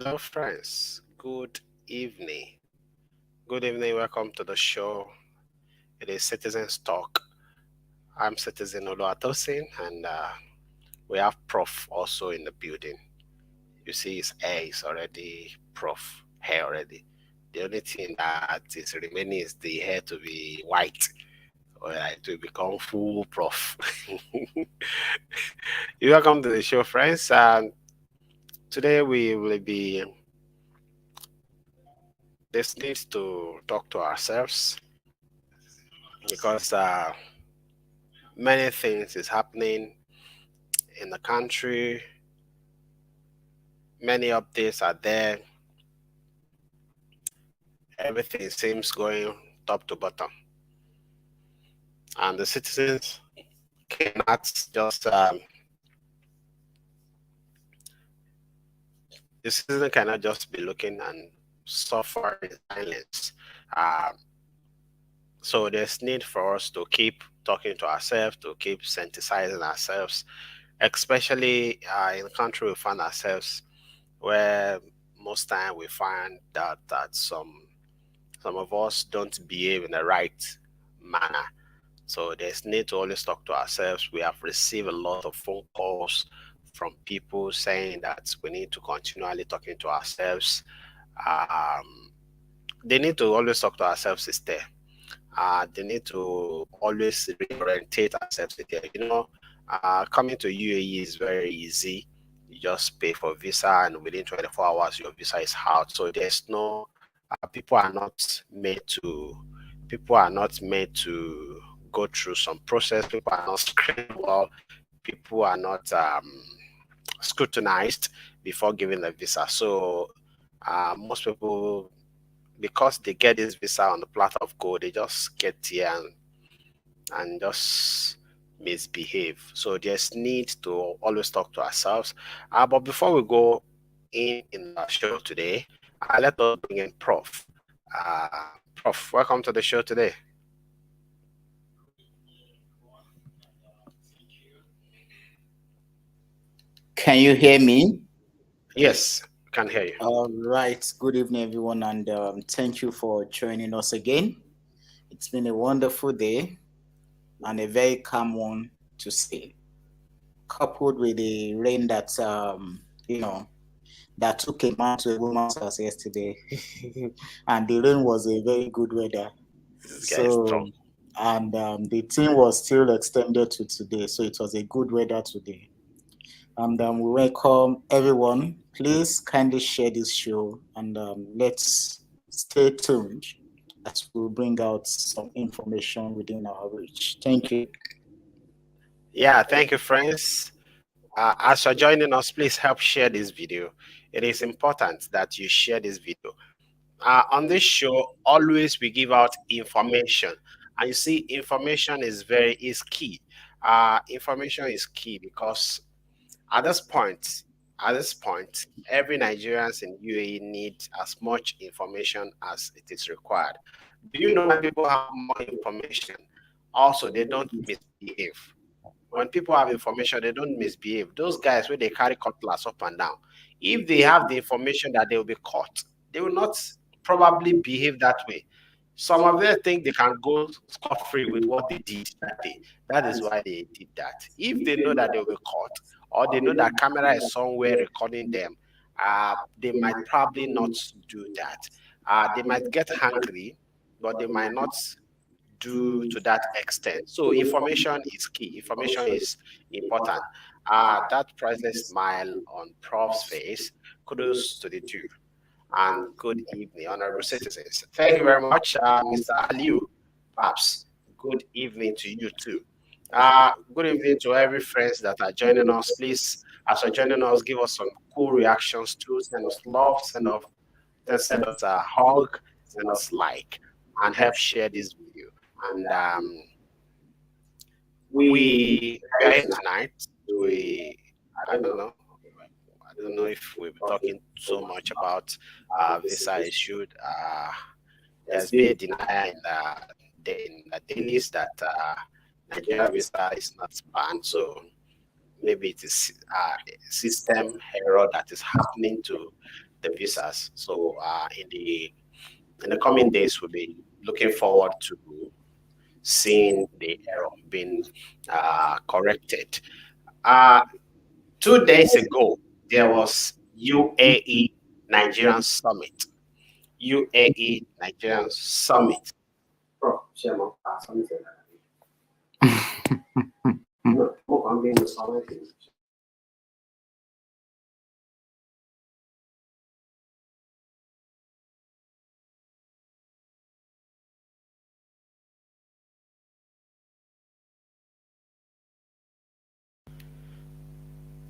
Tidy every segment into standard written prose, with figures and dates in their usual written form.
Hello, friends. Good evening. Good evening. Welcome to the show. It is Citizens Talk. I'm Citizen Oluwatosin, and we have Prof also in the building. You see, his hair is already Prof hair already. The only thing that is remaining is the hair to be white, or it will become full Prof. You welcome to the show, friends. Today we will be this needs to talk to ourselves because many things is happening in the country. Many updates are there. Everything seems going top to bottom, and the citizens cannot just the citizen cannot just be looking and suffer in silence. Um, so there's need for us to keep talking to ourselves, to keep sensitizing ourselves, especially in the country we find ourselves, where most time we find that some of us don't behave in the right manner. So there's need to always talk to ourselves. We have received a lot of phone calls from people saying that we need to continually talking to ourselves. Um, they need to always talk to ourselves is there. They need to always reorientate ourselves is there. Coming to UAE is very easy. You just pay for visa, and within 24 hours, your visa is out. So there's no people are not made to go through some process. People are not screened well. People are not scrutinized before giving the visa. So most people, because they get this visa on the platter of gold, they just get here and just misbehave. So there's need to always talk to ourselves. But before we go in the show today, let us bring in Prof. Prof, welcome to the show today. Can you hear me? Yes, can hear you. All right. Good evening, everyone, and thank you for joining us again. It's been a wonderful day and a very calm one to see, coupled with the rain that took a man to a woman's house yesterday, and the rain was a very good weather. This guy is So, strong. and the team was still extended to today, so it was a good weather today. And we welcome everyone. Please kindly share this show and let's stay tuned as we bring out some information within our reach. Thank you. Yeah, thank you, friends. As you're joining us, please help share this video. It is important that you share this video. On this show, always we give out information, and you see, information is key. Information is key because at this point, at this point, every Nigerians in UAE need as much information as it is required. Do you know when people have more information? Also, they don't misbehave. When people have information, they don't misbehave. Those guys where they carry cutlass up and down, if they have the information that they will be caught, they will not probably behave that way. Some of them think they can go scot free with what they did that day. That is why they did that. If they know that they will be caught, or they know that camera is somewhere recording them, they might probably not do that. They might get hungry, but they might not do to that extent. So information is key. Information is important. That priceless smile on Prof's face. Kudos to the two. And good evening, honorable citizens. Thank you very much, Mr. Aliu. Babs, good evening to you too. Good evening to every friends that are joining us. Please, as you're joining us, give us some cool reactions too. Send us love, send us a hug, send us like, and help share this video. And we are here tonight. We I don't know. I don't know if we'll be talking so much about visa issued. There's been a denial in the dailies that Nigeria visa is not banned. So maybe it is a system error that is happening to the visas. So in the coming days, we'll be looking forward to seeing the error being corrected. Uh, 2 days ago, there was UAE Nigerian Summit. UAE Nigerian Summit.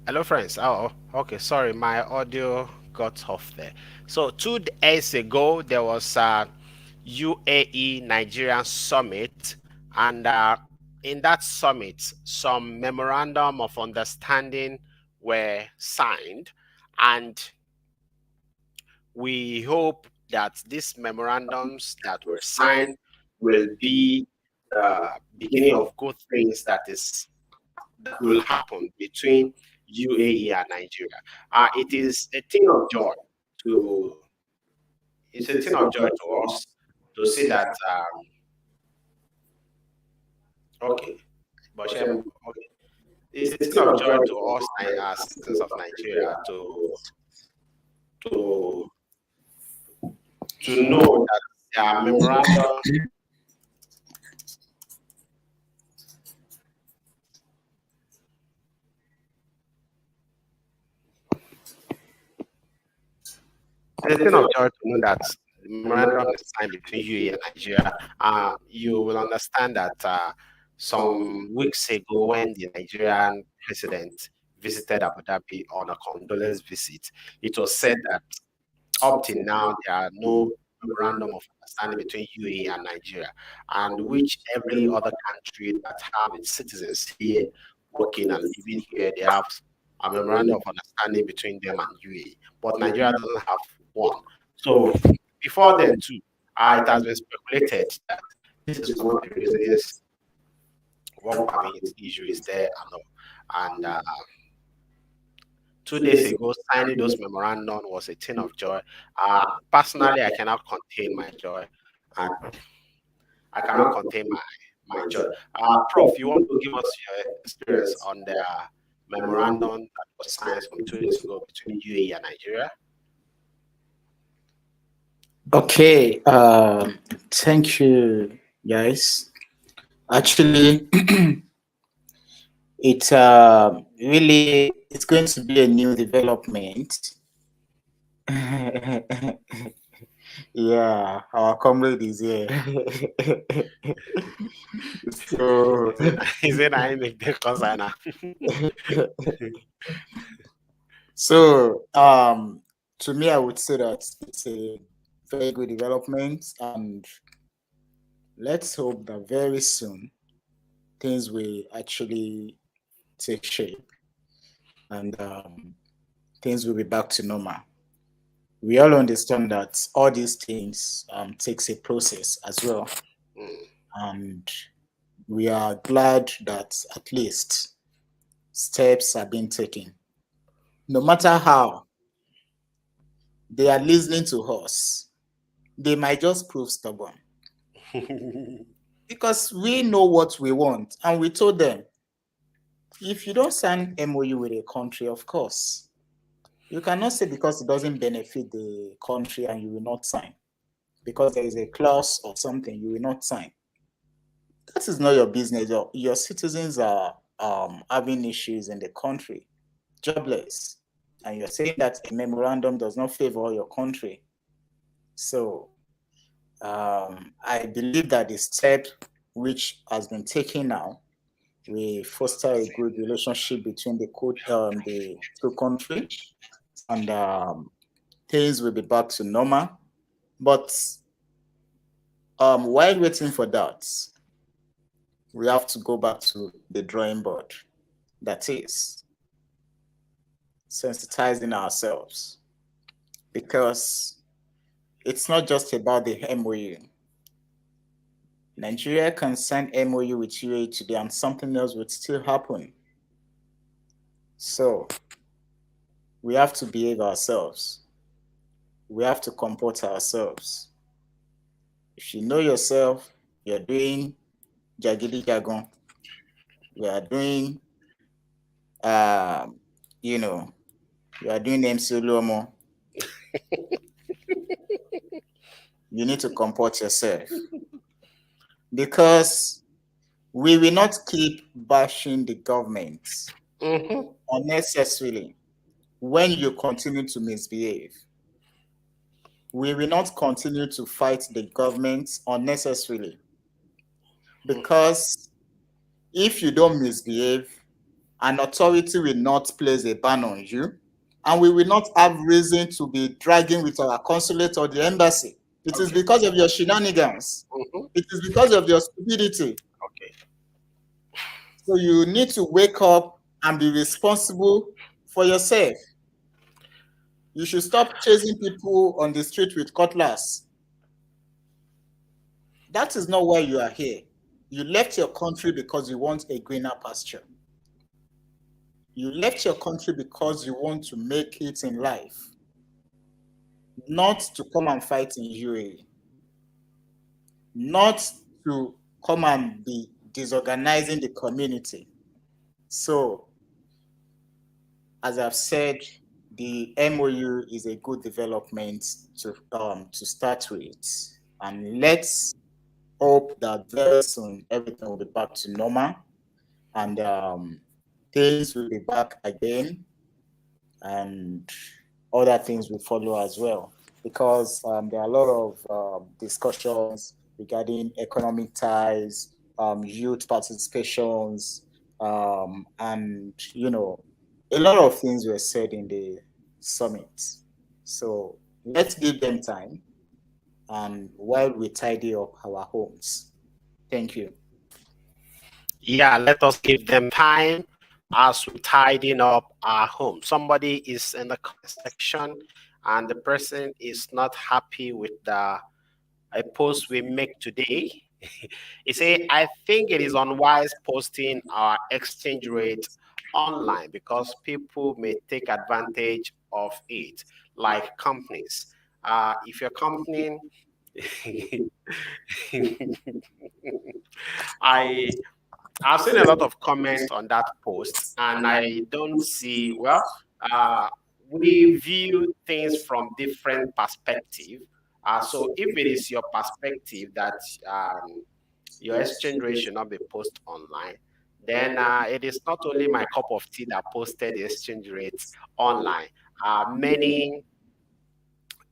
Hello, friends. Oh, okay. Sorry, my audio got off there. So 2 days ago, there was a UAE Nigerian summit, and in that summit, some memorandum of understanding were signed, and we hope that these memorandums that were signed will be the beginning of good things that will happen between UAE and Nigeria. It is a thing of joy to it's a thing of joy to us to see that okay, Boshem, okay. It's a thing of joy to us as citizens of Nigeria to to know that there are memorandum. It's a thing of joy to know that the memorandum is signed between UAE and Nigeria. You will understand that some weeks ago, when the Nigerian president visited Abu Dhabi on a condolence visit, it was said that up till now there are no memorandum of understanding between UAE and Nigeria, and which every other country that have its citizens here working and living here, they have a memorandum of understanding between them and UAE, but Nigeria doesn't have one. So before then too, it has been speculated that this is one of the reasons work permit issue is there and all. And 2 days ago, signing those memorandum was a thing of joy. Personally, I cannot contain my joy, and I cannot contain my joy. Prof, you want to give us your experience on the memorandum that was signed from 2 days ago between UAE and Nigeria? Okay, thank you, guys. Actually, it's really it's going to be a new development. Yeah, our comrade is here. So Is it I make the concern? So, to me, I would say that it's a very good development, and let's hope that very soon things will actually take shape and things will be back to normal. We all understand that all these things takes a process as well, and we are glad that at least steps are being taken. No matter how they are listening to us, they might just prove stubborn. Because we know what we want, and we told them, if you don't sign MOU with a country, of course, you cannot say because it doesn't benefit the country and you will not sign. Because there is a clause or something, you will not sign. That is not your business. Your citizens are having issues in the country, jobless, and you're saying that a memorandum does not favor your country. So I believe that the step which has been taken now will foster a good relationship between the two countries, and things will be back to normal. But while waiting for that, we have to go back to the drawing board. That is sensitizing ourselves, because it's not just about the MOU. Nigeria can sign MOU with UAE today and something else would still happen. So we have to behave ourselves. we have to comport ourselves. If you know yourself, you're doing jagidi jagon, you are doing, you know, you are doing MC Oluomo, you need to comport yourself. Because we will not keep bashing the government unnecessarily when you continue to misbehave. We will not continue to fight the government unnecessarily. Because if you don't misbehave, an authority will not place a ban on you, and we will not have reason to be dragging with our consulate or the embassy. It is because of your shenanigans. It is because of your stupidity. Okay. So you need to wake up and be responsible for yourself. You should stop chasing people on the street with cutlass. That is not why you are here. You left your country because you want a greener pasture. You left your country because you want to make it in life, not to come and fight in UAE, not to come and be disorganizing the community. So, as I've said, the MOU is a good development to start with, and let's hope that very soon everything will be back to normal, and things will be back again, and other things will follow as well, because there are a lot of discussions regarding economic ties, youth participations, and a lot of things were said in the summit. So let's give them time, and while we tidy up our homes. Thank you. Yeah, let us give them time as we tidying up our home. Somebody is in the comment section and the person is not happy with the a post we make today. He say, I think it is unwise posting our exchange rate online because people may take advantage of it, like companies. If your company, I've seen a lot of comments on that post, and I don't see, well, we view things from different perspective. So if it is your perspective that your exchange rate should not be posted online, then it is not only my cup of tea that posted the exchange rates online. Many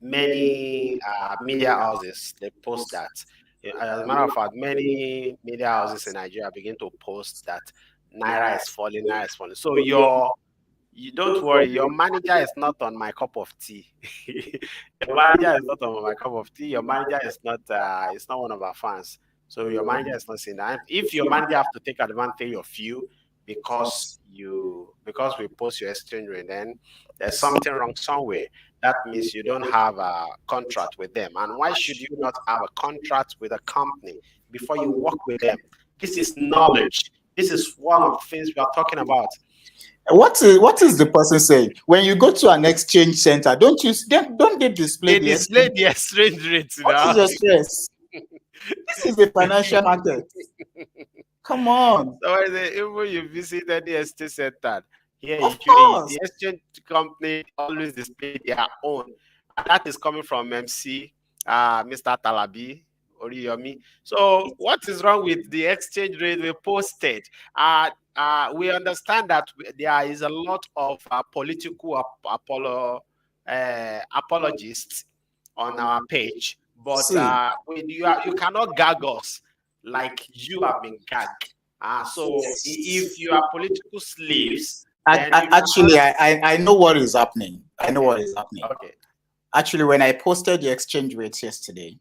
media houses, they post that. As a matter of fact, many media houses in Nigeria begin to post that naira is falling, naira is falling. So you don't worry, your manager is not on my cup of tea. Your manager is not on my cup of tea. Your manager is not one of our fans. So your manager is not saying that. If your manager have to take advantage of you because we post your exchange rate, then there's something wrong somewhere. That means you don't have a contract with them. And why should you not have a contract with a company before you work with them? This is knowledge. This is one of the things we are talking about. What is the person saying? When you go to an exchange center, don't they display the exchange rate? What is your stress? This is the financial market. Come on. So even you visit any exchange center here in UAE, the exchange company always display their own. And that is coming from MC, Mr. Talabi, Oriyomi. So what is wrong with the exchange rate we posted? We understand that there is a lot of political apologists on our page, but you cannot gag us like you have been gagged. So if you are political slaves, actually, I know what is happening. I know what is happening. Okay. Actually, when I posted the exchange rates yesterday.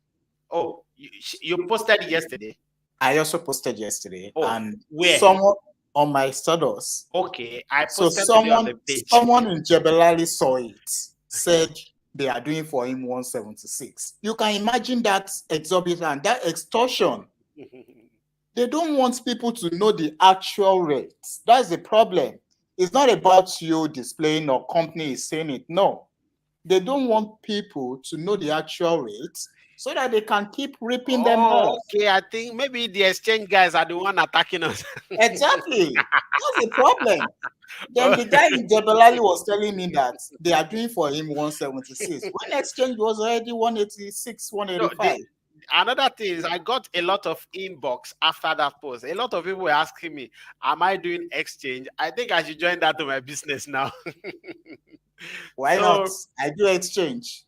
Oh, you posted yesterday? I also posted yesterday. Oh, and where? Someone on my status. Okay, I posted on the page. Someone in Jebel Ali saw it, said they are doing for him 176. You can imagine that exorbitant, that extortion. They don't want people to know the actual rates. That's the problem. It's not about you displaying or company is saying it. No. They don't want people to know the actual rates so that they can keep ripping them off. Okay, I think maybe the exchange guys are the one attacking us. Exactly. That's the problem. Then the guy in Jebelali was telling me that they are doing for him 176 when exchange was already 186, 185. Another thing is I got a lot of inbox after that post. A lot of people were asking me, am I doing exchange? I think I should join that to my business now. Why not? I do exchange.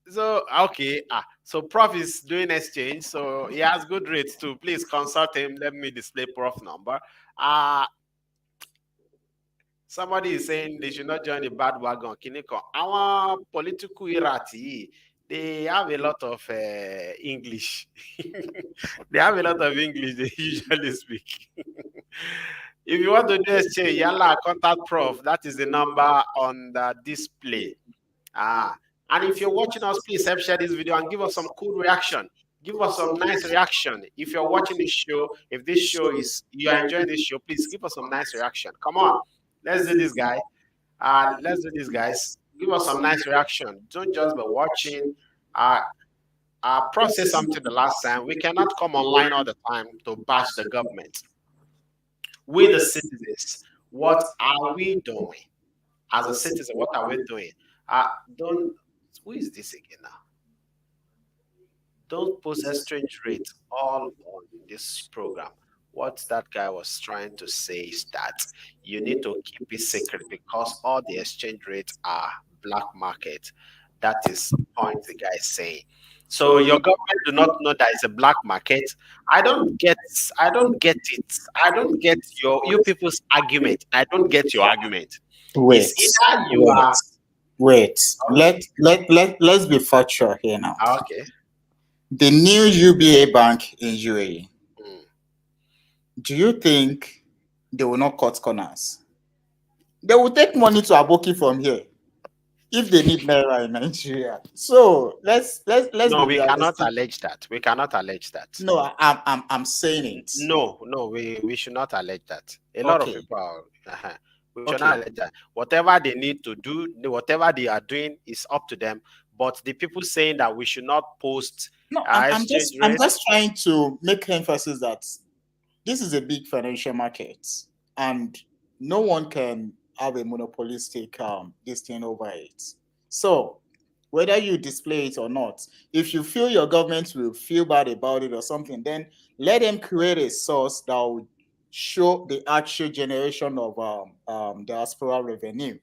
So okay, so Prof is doing exchange, so he has good rates too. Please consult him. Let me display Prof number. Somebody is saying they should not join the bad wagon. Kiniko, our political irati, they have a lot of English. They have a lot of English they usually speak. If you want to do exchange, yalla, contact Prof. That is the number on the display. And if you're watching us, please help share this video and give us some cool reaction. Give us some nice reaction. If you're watching this show, if this show is, you are enjoying this show, please give us some nice reaction. Come on, let's do this, guy. Let's do this, guys. Give us some nice reaction. Don't just be watching. Process something the last time. We cannot come online all the time to bash the government. We, the citizens, what are we doing? As a citizen, what are we doing? Who is this again now? Don't post exchange rate all on this program. What that guy was trying to say is that you need to keep it secret because all the exchange rates are black market. That is the point the guy is saying. So your government do not know that it's a black market. I don't get it. I don't get you people's argument. I don't get your argument. Wait. Let's be factual here now. Okay. The new UBA bank in UAE. Do you think they will not cut corners? They will take money to Aboki from here if they need naira in Nigeria. So let's. No, we cannot allege that. We cannot allege that. No, I'm saying it. No, we should not allege that. A lot of people are. We should not allege that. Whatever they need to do, whatever they are doing is up to them. But the people saying that we should not post. No, I'm just trying to make emphasis that this is a big financial market, and no one can have a monopolistic this thing over it. So whether you display it or not, if you feel your government will feel bad about it or something, then let them create a source that will show the actual generation of diaspora revenue.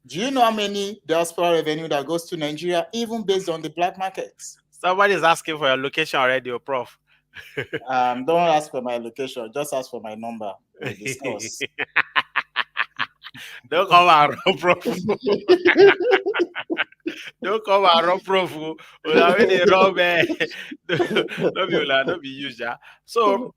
Do you know how many diaspora revenue that goes to Nigeria, even based on the black markets? Somebody is asking for your location already, Prof. Don't ask for my location, just ask for my number. We'll discuss. Don't come and run, Prof. Don't come and run, Prof. Don't be usual. So,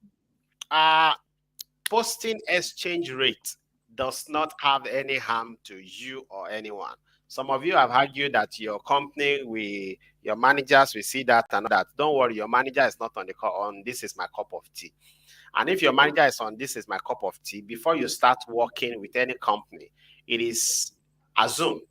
posting exchange rate does not have any harm to you or anyone. Some of you have argued that your company, your managers, we see that and that. Don't worry, your manager is not on the call on this is my cup of tea. And if your manager is on this is my cup of tea, before you start working with any company, it is assumed.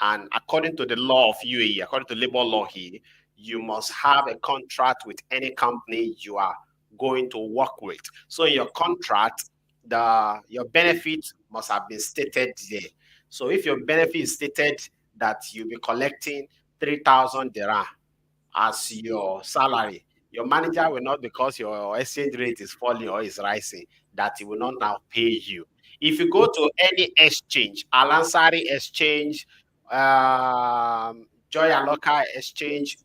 And according to the law of UAE, according to labor law here, you must have a contract with any company you are going to work with. So in your contract, your benefit must have been stated there. So if your benefit is stated that you'll be collecting 3,000 dirham as your salary, your manager will not, because your exchange rate is falling or is rising, that he will not now pay you. If you go to any exchange, Al Ansari exchange, Joy Aloka exchange,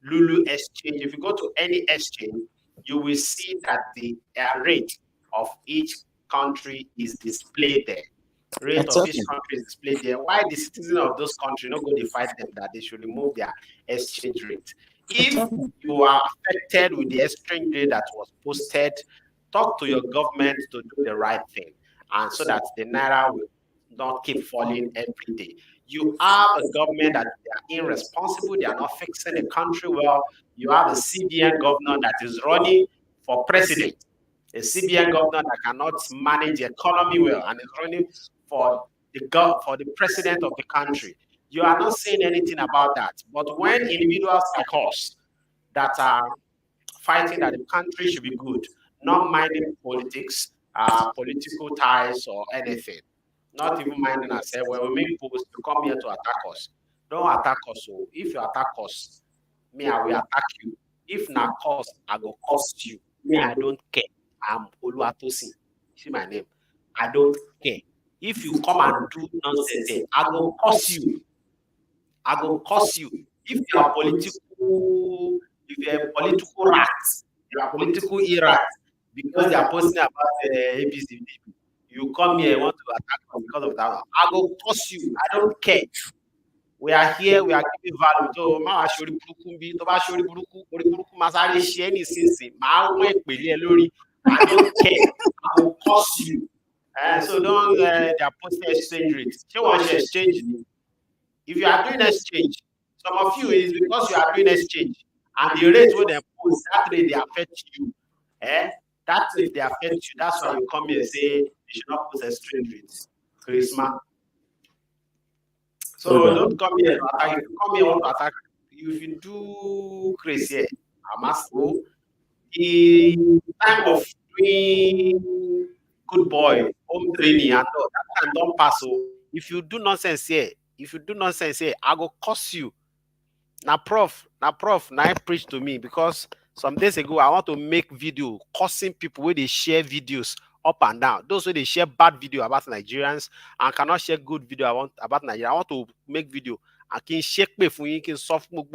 Lulu exchange, if you go to any exchange, you will see that the rate of each country is displayed there. Rate of each country is displayed there. Why the citizens of those countries not going to fight them that they should remove their exchange rate? If you are affected with the exchange rate that was posted, talk to your government to do the right thing, and so that the naira will not keep falling every day. You have a government that they are irresponsible, they are not fixing the country well. You have a CBN governor that is running for president, a CBN governor that cannot manage the economy well and is running for the president of the country. You are not saying anything about that. But when individuals like us that are fighting that the country should be good, not minding politics, political ties or anything, not even minding ourselves, when we make posts, you come here to attack us. Don't attack us. So if you attack us, me, I will attack you. If not cause, I go cost you. Me, I don't care. I'm Oluwatosin. See my name. I don't care. If you come and do nonsense here, I go cost you. I go cost you. If you are political, if you're a political rat, you are political rat, because they are posting about APC, you come here, want to attack us because of that one. I go cost you. I don't care. We are here, we are giving value. So, ma wa sori buruku bi, to ba sori buruku ma sáré ṣe nísinsìnyí. Ma wọ́n ìpèlè lórí. I don't care. I will cost you. So don't they are posting exchange rate. Ṣé wọ́n ṣe exchange? If you are doing exchange, some of you is because you are doing exchange, and the rate where they post, that rate they affect you. That rate they affect you. That's why you come here and say you should not post exchange rates. Christmas. So don't come here to attack. If you come here to attack, if you do crazy, I must go. The time of doing good boy, home training, and all, that time don't pass. So if you do nonsense here, I go curse you. Now, prof, now preach to me, because some days ago I want to make video cursing people where they share videos up and down. Those where they share bad video about Nigerians and cannot share good video about Nigeria. I want to make video. I can share me for you, can soft move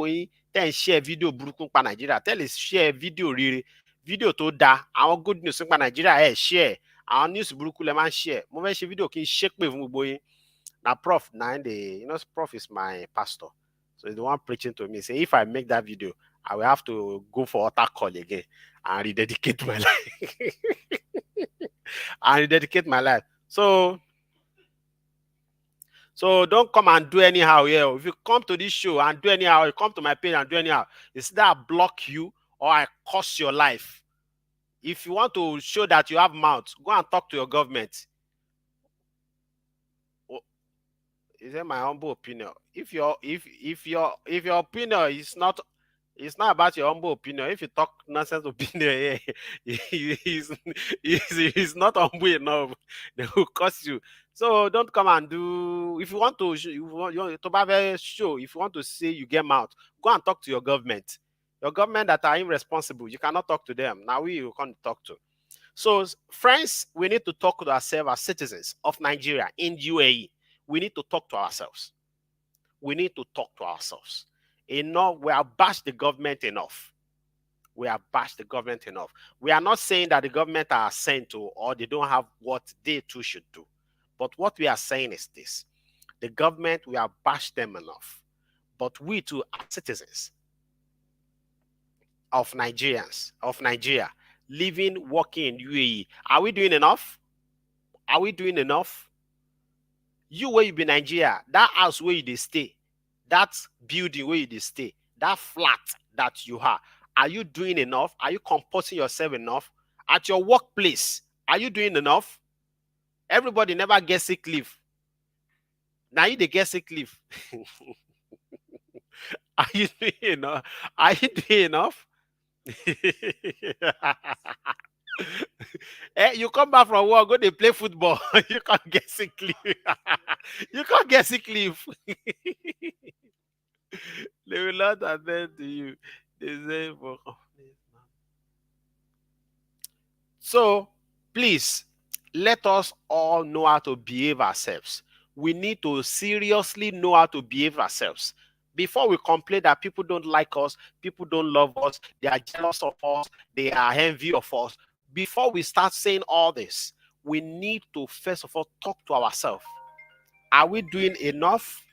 then share video burúkú pa Nigeria. Tell us share video really. Video to da. Our good news pa Nigeria share. Our news burúkú le man share. Mo fẹ́ share video can shake me for you. Now, prof, prof is my pastor. So he's the one preaching to me. Say, if I make that video, I will have to go for altar call again and rededicate my life. So don't come and do anyhow here. If you come to this show and do anyhow, you come to my page and do anyhow, it's that I block you or I cost your life. If you want to show that you have mouth, go and talk to your government. Is that my humble opinion? If your opinion is not, it's not about your humble opinion. If you talk nonsense opinion, is not humble enough, they will cost you. So don't come and do. If you want to show, if you want to say you get mouth, go and talk to your government. Your government that are irresponsible, you cannot talk to them. Now you can't talk to. So friends, we need to talk to ourselves as citizens of Nigeria in UAE. We need to talk to ourselves. We need to talk to ourselves. Enough. We have bashed the government enough. We have bashed the government enough. We are not saying that the government are sent to or they don't have what they too should do. But what we are saying is this. The government, we have bashed them enough. But we too are citizens of Nigeria, living, working in UAE. Are we doing enough? Are we doing enough? You where you be Nigeria, that house where you stay, that building where you stay, that flat that you have, are you doing enough? Are you comporting yourself enough? At your workplace, are you doing enough? Everybody never gets sick leave. Now you they get sick leave. Are you doing enough? Are you doing enough? You come back from work, go they play football. You can't get sick leave. You can't get sick leave. They will not attend to you. They say for so please let us all know how to behave ourselves. We need to seriously know how to behave ourselves. Before we complain that people don't like us, people don't love us, they are jealous of us, they are envy of us. Before we start saying all this, we need to first of all talk to ourselves. Are we doing enough?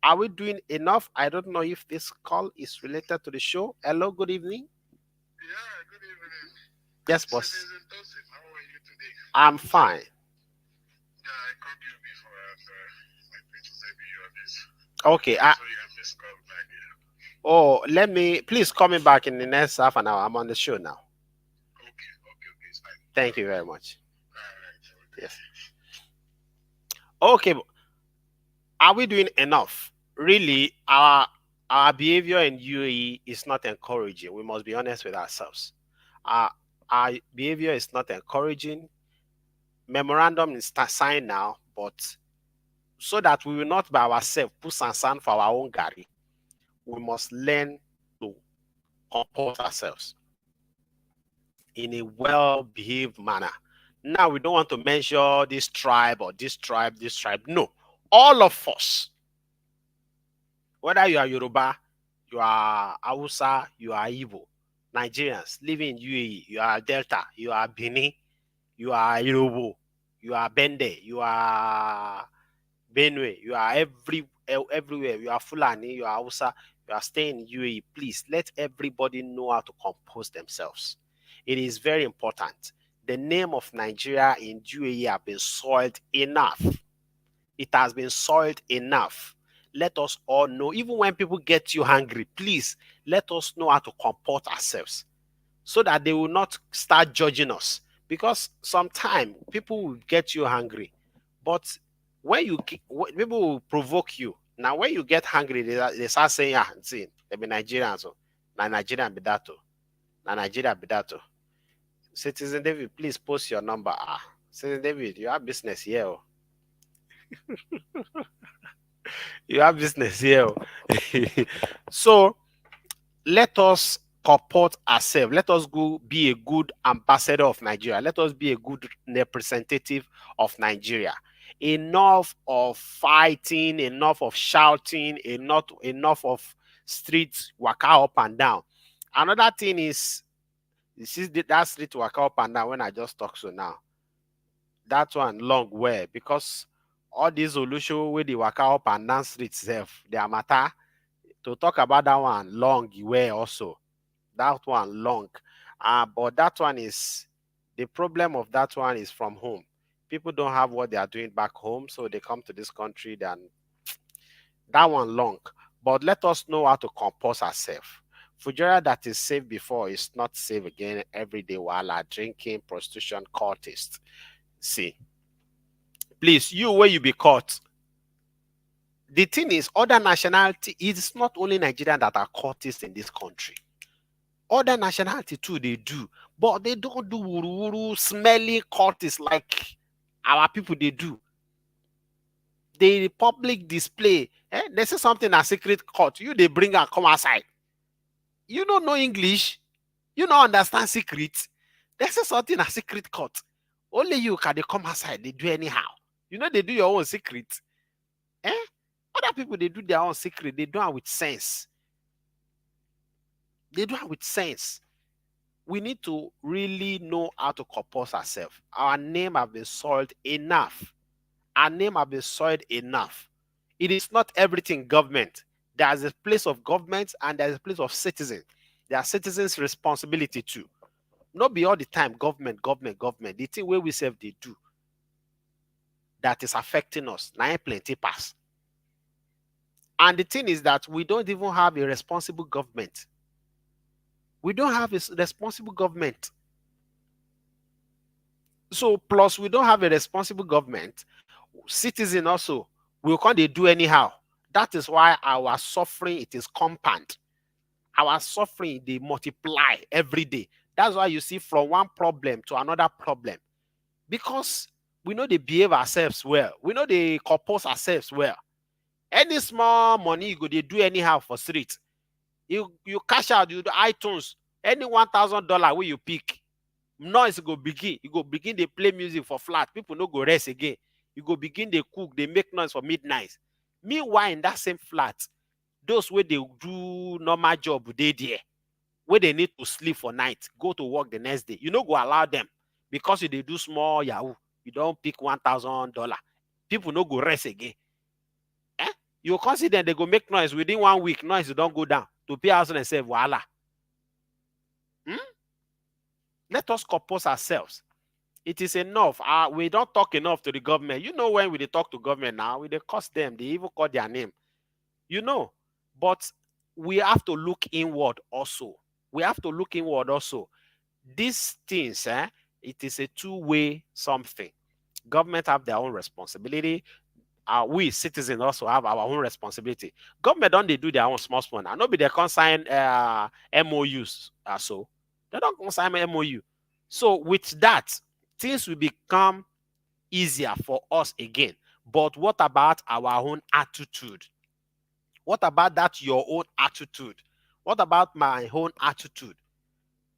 Are we doing enough? I don't know if this call is related to the show. Hello, good evening. Yeah, good evening. Yes, boss. How are you today? I'm fine. Yeah, I called you before and my pitch said you on this. Okay. So you have this call back here. Oh, let me please call me back in the next half an hour. I'm on the show now. Okay, it's fine. Thank you very much. All right. Yes. Okay. Are we doing enough? Really, our behavior in UAE is not encouraging. We must be honest with ourselves. Our, our behavior is not encouraging. Memorandum is signed now, but so that we will not by ourselves put sansan for our own gari, we must learn to comport ourselves in a well-behaved manner. Now, we don't want to measure this tribe or this tribe, this tribe. No, all of us, whether you are Yoruba, you are Hausa, you are Igbo, Nigerians living in UAE, you are Delta, you are Benin, you are Yoruba, you are Bende, you are Benue, you are everywhere, you are Fulani, you are Hausa, you are staying in UAE. Please let everybody know how to compose themselves. It is very important. The name of Nigeria in UAE have been soiled enough. It has been soiled enough. Let us all know, even when people get you hungry, please let us know how to comport ourselves so that they will not start judging us. Because sometimes people will get you hungry, but when people will provoke you. Now, when you get hungry, they start saying, "Ah, see, they be Nigerians, so now Nigerian be that, now Nigeria be that." Citizen David, please post your number. Citizen David, you have business here. Oh. You have business here. So let us comport ourselves. Let us go be a good ambassador of Nigeria. Let us be a good representative of Nigeria. Enough of fighting, enough of shouting, enough of streets waka up and down. Another thing is, this is that street waka up and down when I just talk so now. That one long way because all these solution where they waka up and down streets self, they are matter. To talk about that one long way also. That one long. But that one is the problem of that one is from home. People don't have what they are doing back home, so they come to this country. Then that one long. But let us know how to compose ourselves. Fujairah that is safe before is not safe again every day while drinking, prostitution, cultists. See, please, you where you be caught. The thing is, other nationality, it's not only Nigerians that are cultists in this country. Other nationality too, they do. But they don't do wuru smelly cultists like our people they do. The public display, they say something a secret court. You they bring and come outside. You don't know English. You don't understand secrets. They say something a secret court. Only you can they come outside. They do anyhow. You know they do your own secret. Other people they do their own secret. They do it with sense. They do it with sense. We need to really know how to compose ourselves. Our name have been soiled enough. Our name have been soiled enough. It is not everything government. There's a place of government and there's a place of citizen. There are citizens' responsibility too. Not be all the time government. The thing where we serve they do that is affecting us. Now plenty pass. And the thing is that we don't even have a responsible government. We don't have a responsible government. So plus we don't have a responsible government. Citizen also we can't they do anyhow. That is why our suffering it is compound. Our suffering they multiply every day. That's why you see from one problem to another problem. Because we know they behave ourselves well. We know they compose ourselves well. Any small money you go they do anyhow for street. You cash out, you do iTunes, any $1,000 where you pick, noise go begin. You go begin they play music for flat. People no go rest again. You go begin they cook, they make noise for midnight. Meanwhile, in that same flat, those where they do normal job, they there, where they need to sleep for night, go to work the next day. You no go allow them because they do small yahoo. You don't pick $1,000. People no go rest again. You consider they go make noise within 1 week, noise don't go down to pay house and say, voila. Let us compose ourselves. It is enough. We don't talk enough to the government. You know when we talk to government now, we they cost them, they even call their name. You know, but we have to look inward also. We have to look inward also. These things, it is a two-way something. Government have their own responsibility. we citizens also have our own responsibility. Government don't they do their own small small now. Nobody they consign MOUs. So they don't consign MOU. So with that, things will become easier for us again. But what about our own attitude? What about that your own attitude? What about my own attitude?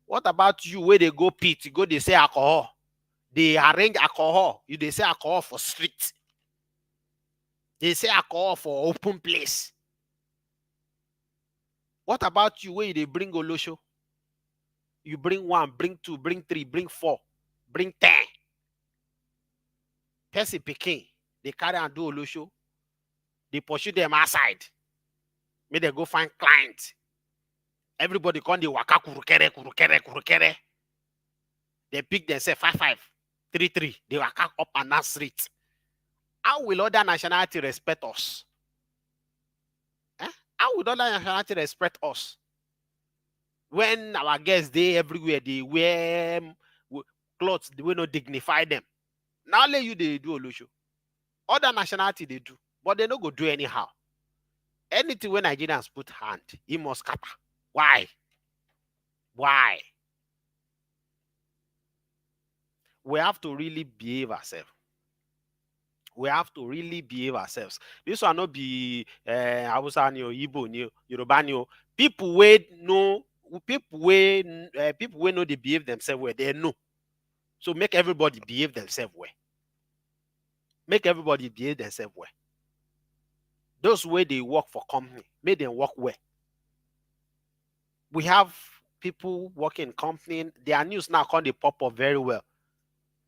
What about you where they go pit, you go, they say alcohol. They arrange alcohol. You they say alcohol for street. They say alcohol for open place. What about you where they bring Olosho? You bring 1, bring 2, bring 3, bring 4, bring 10. Percy Peking, they carry and do Olosho. They pursue them outside. May they go find clients. Everybody come, they waka kurukere, kurukere, kurukere. They pick themselves 5-5, 3-3. They waka up and down street. How will other nationality respect us? How would other nationality respect us? When our guests, they everywhere, they wear clothes, they will not dignify them. Now let you they do Olosho. Other nationality they do, but they don't go do anyhow. Anything when Nigerians put hand, he must scatter. Why? Why? We have to really behave ourselves. We have to really behave ourselves. This will not be Hausa, Igbo, Yoruba. People we know they behave themselves well. They know. So make everybody behave themselves well. Make everybody behave themselves well. Those way they work for company, make them work well. We have people working in company. Their news now can they pop up very well.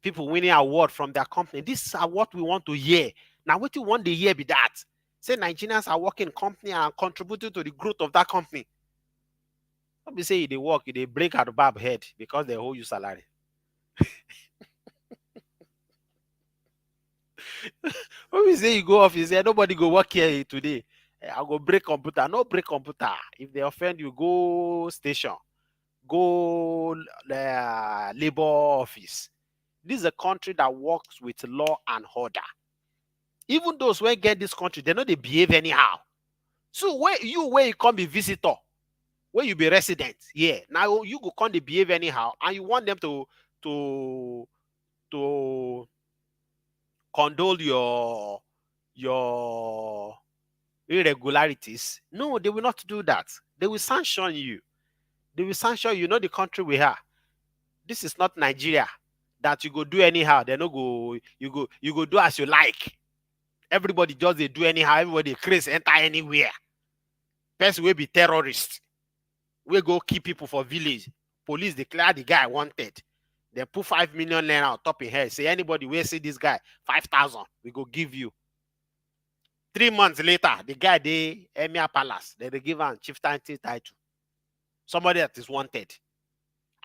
People winning award from their company. This is what we want to hear. Now, what you want to hear be that? Say Nigerians are working in company and contributing to the growth of that company. Don't be say they work, they break out the barb head because they owe you salary. When we say you go off, you say nobody go work here today. I'll go break computer. No break computer. If they offend you, go station. Go labor office. This is a country that works with law and order. Even those who get this country, they know they behave anyhow. So where you come be visitor, where you be resident, yeah. Now you go come they behave anyhow, and you want them to condole your irregularities. No, they will not do that. They will sanction you. They will sanction you. Know the country we are. This is not Nigeria that you go do anyhow. They no go. You go do as you like. Everybody just they do anyhow. Everybody crazy enter anywhere. Person will be terrorist. We go keep people for village. Police declare the guy wanted. They put 5 million naira on top of his head. Say anybody will see this guy 5,000. We go give you. 3 months later, the guy they Emir Palace. They give him chieftaincy title. Somebody that is wanted.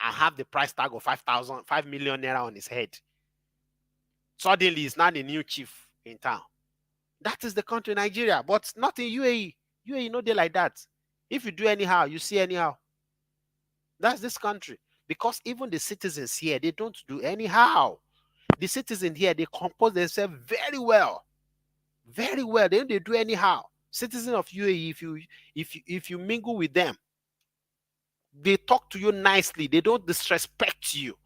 And have the price tag of 5 million naira on his head. Suddenly, he's now the new chief in town. That is the country Nigeria, but not in UAE. UAE no dey like that. If you do anyhow, you see anyhow. That's this country. Because even the citizens here, they don't do anyhow. The citizens here, they compose themselves very well. Very well. They don't do anyhow. Citizens of UAE, if you mingle with them, they talk to you nicely. They don't disrespect you.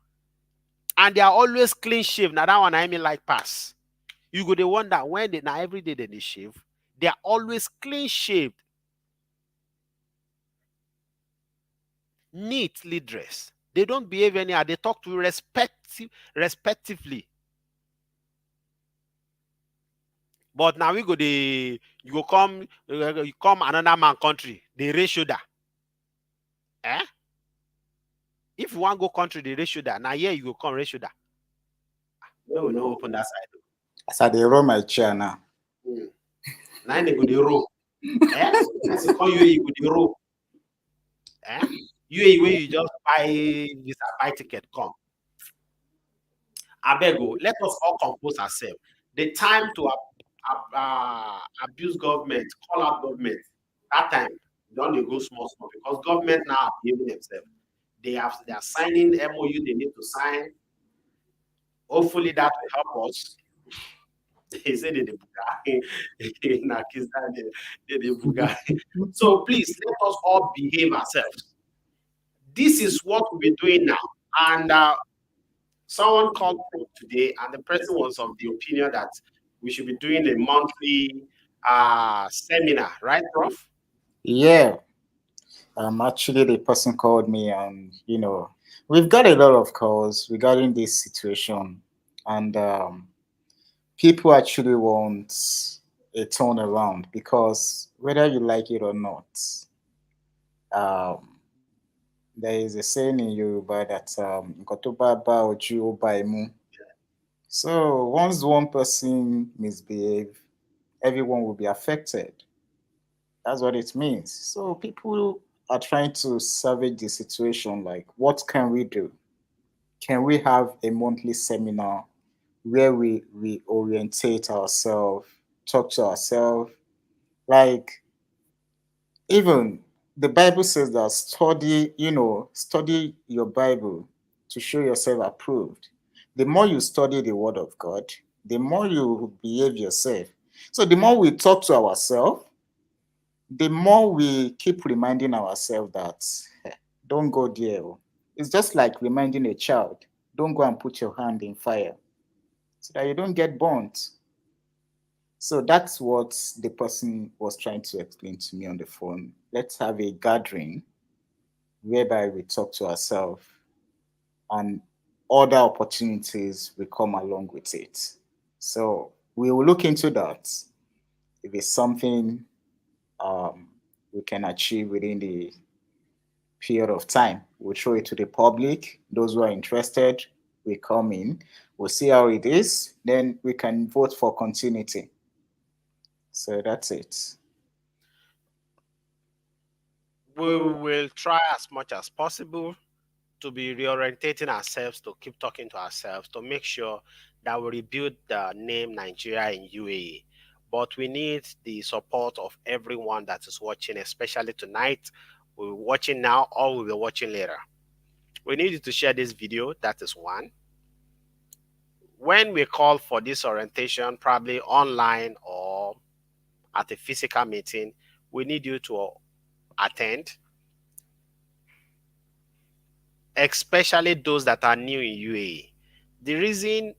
And they are always clean shaved. Now that one I mean like pass. You go, they wonder when they now every day they shave. They are always clean shaved. Neatly dressed. They don't behave anyhow. They talk to you respectively. But now you come another man country. They raise shoulder. If you want to go country, they raise shoulder. Now here you go come raise shoulder. No open that side. As I dey roll my chair now. Now they go the roll. As you call you go the roll. UAE where you just buy visa, buy ticket, come. I beg you, let us all compose ourselves. The time to abuse government, call out government, that time, don't they go small, because government now are behaving themselves. They are signing MOU they need to sign. Hopefully that will help us. He said the buga. The buga. So please let us all behave ourselves. This is what we're doing now. And someone called Prof today, and the person was of the opinion that we should be doing a monthly seminar, right, Prof? Yeah, actually, the person called me, and we've got a lot of calls regarding this situation, and people actually want a turnaround because whether you like it or not, um, there is a saying in Yoruba that "Nkan tó bá bá ojú, ó bá imú." So once one person misbehave, everyone will be affected. That's what it means. So people are trying to salvage the situation. Like, what can we do? Can we have a monthly seminar where we orientate ourselves, talk to ourselves? Like, even the Bible says that study your Bible to show yourself approved. The more you study the Word of God, the more you behave yourself. So the more we talk to ourselves, the more we keep reminding ourselves that don't go there. Oh." It's just like reminding a child, don't go and put your hand in fire so that you don't get burnt. So that's what the person was trying to explain to me on the phone. Let's have a gathering whereby we talk to ourselves and other opportunities will come along with it. So we will look into that. If it's something um, we can achieve within the period of time, we'll show it to the public. Those who are interested will come in. We'll see how it is. Then we can vote for continuity. So that's it. We will try as much as possible to be reorientating ourselves, to keep talking to ourselves, to make sure that we rebuild the name Nigeria in UAE. But we need the support of everyone that is watching, especially tonight. We're watching now or we'll be watching later. We need you to share this video. That is one. When we call for this orientation, probably online or at a physical meeting, we need you to attend, especially those that are new in UAE. The reason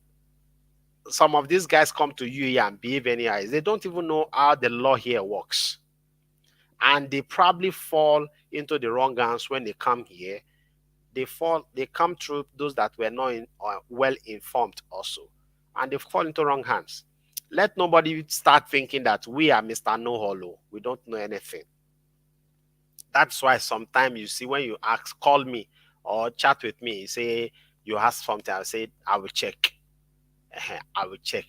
some of these guys come to UAE and behave anyhow is they don't even know how the law here works. And they probably fall into the wrong hands when they come here. They come through those that were not well informed also. And they fall into wrong hands. Let nobody start thinking that we are Mr. No Hollow. We don't know anything. That's why sometimes you see when you ask, call me or chat with me, you say you ask something, I say, I will check. I will check.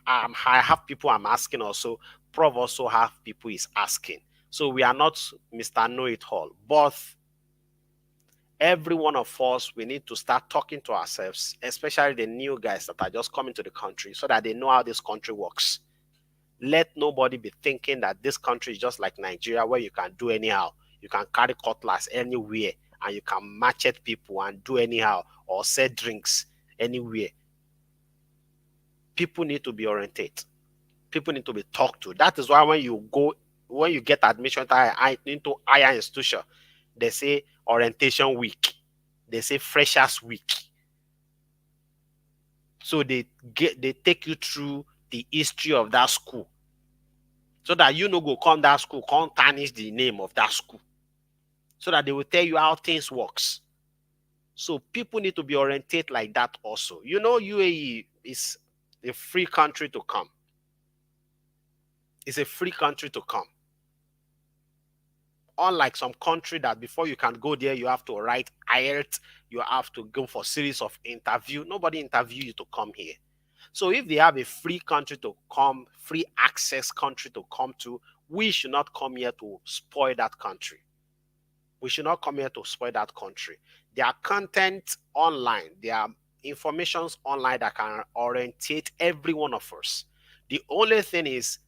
I have people I'm asking also. Prof also have people he's asking. So we are not Mr. Know It All, but every one of us, we need to start talking to ourselves, especially the new guys that are just coming to the country, so that they know how this country works. Let nobody be thinking that this country is just like Nigeria, where you can do anyhow. You can carry cutlass anywhere and you can machete people and do anyhow or sell drinks anywhere. People need to be oriented. People need to be talked to. That is why when you get admission into higher institution, they say orientation week. They say freshers week. So they take you through the history of that school, so that you no go come that school, can't tarnish the name of that school. So that they will tell you how things works. So people need to be oriented like that also. You know, UAE is a free country to come. It's a free country to come. Unlike some country that before you can go there, you have to write IELTS, you have to go for series of interview. Nobody interview you to come here. So if they have a free country to come, free access country to come to, we should not come here to spoil that country. We should not come here to spoil that country. There are content online, there are informations online that can orientate every one of us. The only thing is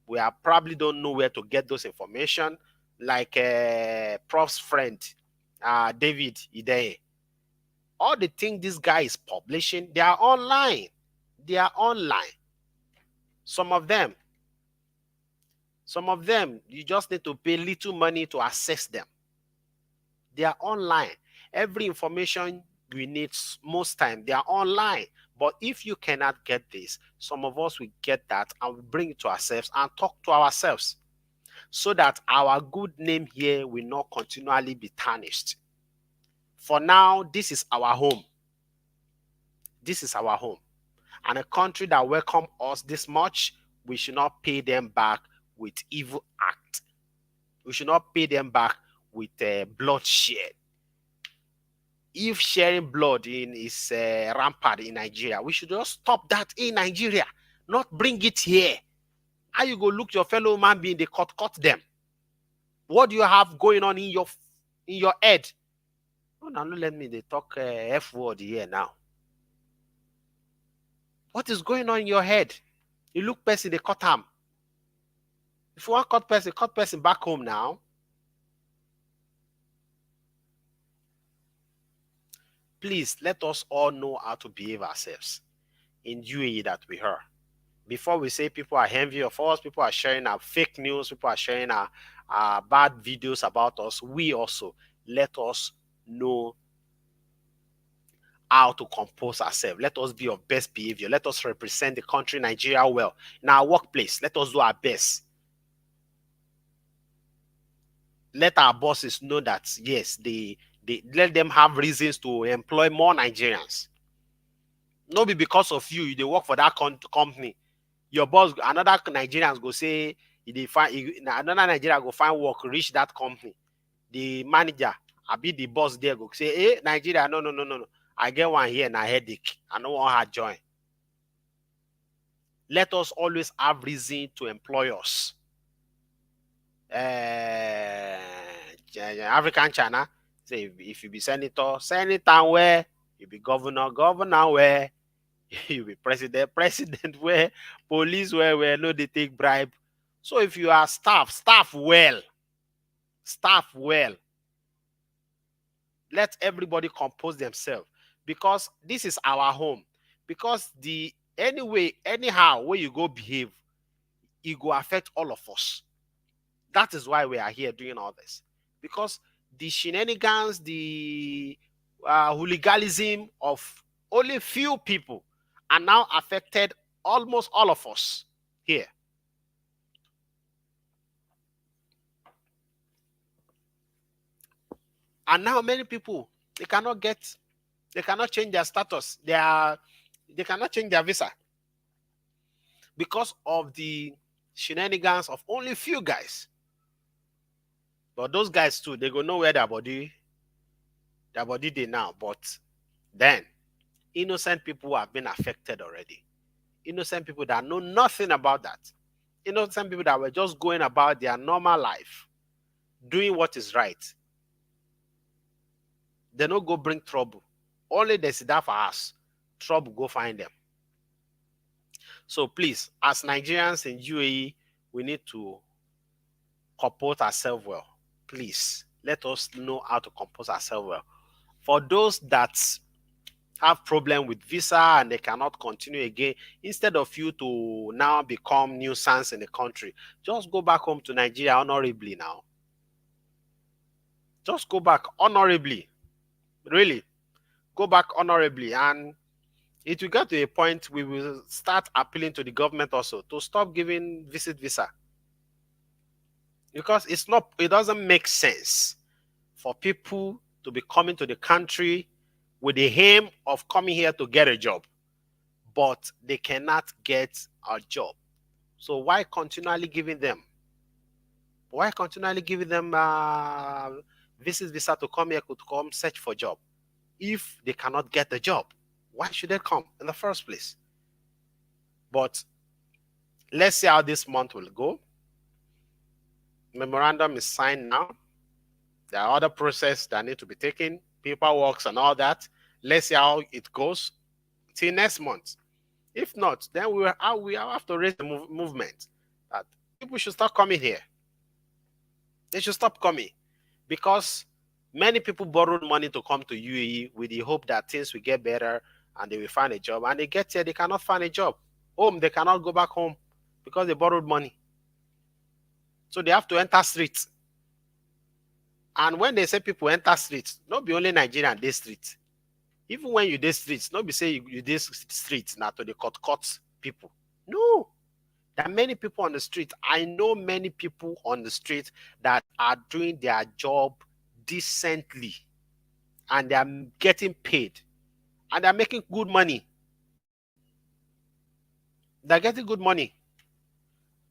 we are probably don't know where to get those information, like Prof's friend, David Ideye. All the things this guy is publishing, they are online. They are online. Some of them, you just need to pay little money to access them. They are online. Every information we need most time, they are online. But if you cannot get this, some of us will get that and we bring it to ourselves and talk to ourselves so that our good name here will not continually be tarnished. For now, this is our home. This is our home. And a country that welcomed us this much, we should not pay them back with evil act. We should not pay them back with bloodshed. If sharing blood is rampant in Nigeria, we should just stop that in Nigeria, not bring it here. How you go look your fellow man being, they cut them? What do you have going on in your head? Oh, now let me they talk F word here now. What is going on in your head? You look person, they cut him. If you want cut person back home now. Please let us all know how to behave ourselves in UAE that we heard. Before we say people are envy of us, people are sharing our fake news, people are sharing our bad videos about us, we also let us know how to compose ourselves. Let us be of best behavior. Let us represent the country Nigeria well. In our workplace, let us do our best. Let our bosses know that, yes, they let them have reasons to employ more Nigerians. Not be because of you, they work for that company. Your boss, another Nigerians go say, another Nigerian go find work, reach that company. The manager, I be the boss there, go say, hey, Nigeria, no. I get one here and a headache. I don't want her join. Let us always have reason to employ us. African China, say if you be senator where, you be governor where, you be president where, police where no they take bribe. So if you are staff well. Let everybody compose themselves, because this is our home. Because anyhow where you go behave, it go affect all of us. That is why we are here doing all this. Because the shenanigans, the hooliganism of only few people are now affected almost all of us here. And now many people, they cannot change their status. They cannot change their visa because of the shenanigans of only few guys. But those guys too, they go know where their body they now. But then innocent people have been affected already. Innocent people that know nothing about that. Innocent people that were just going about their normal life, doing what is right. They don't go bring trouble. Only they sit down for us. Trouble, go find them. So please, as Nigerians in UAE, we need to compose ourselves well. Please, let us know how to compose ourselves well. For those that have problem with visa and they cannot continue again, instead of you to now become nuisance in the country, just go back home to Nigeria honorably now. Just go back honorably. Really, go back honorably, and it will get to a point we will start appealing to the government also to stop giving visit visa, because it doesn't make sense for people to be coming to the country with the aim of coming here to get a job, but they cannot get a job. So why continually giving them? Why continually giving them visit visa to come here to come search for job? If they cannot get the job, why should they come in the first place? But let's see how this month will go. Memorandum is signed now. There are other processes that need to be taken, paperwork and all that. Let's see how it goes till next month. If not, then we have to raise the movement that people should start coming here. They should stop coming, because many people borrowed money to come to UAE with the hope that things will get better and they will find a job. And they get here, they cannot find a job. Home, they cannot go back home. because they borrowed money. So they have to enter streets. And when they say people enter streets, not be only Nigerian they streets. Even when you dey streets, not be say you dey streets now to the cut people. No. There are many people on the street. I know many people on the street that are doing their job decently and they are getting paid and they're making good money. They're getting good money.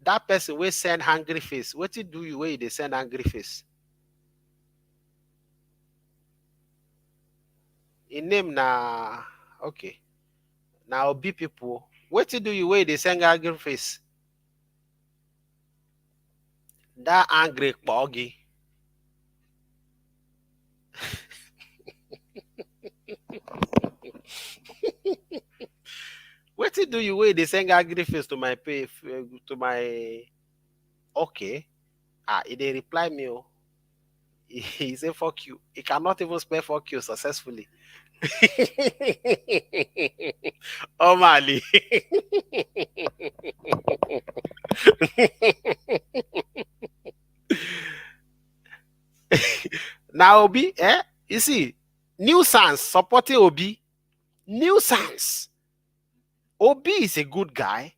That person will send angry face. What do you where they send angry face? In name na okay. Now be people. What do you where they send angry face? That angry boggy. What do you wait? They send angry face to my pay to my okay. They reply me. Oh. He say fuck you. He cannot even spell fuck you successfully. Oh Mali. Now Obi, you see, nuisance supporting Obi. Nuisance. Obi is a good guy.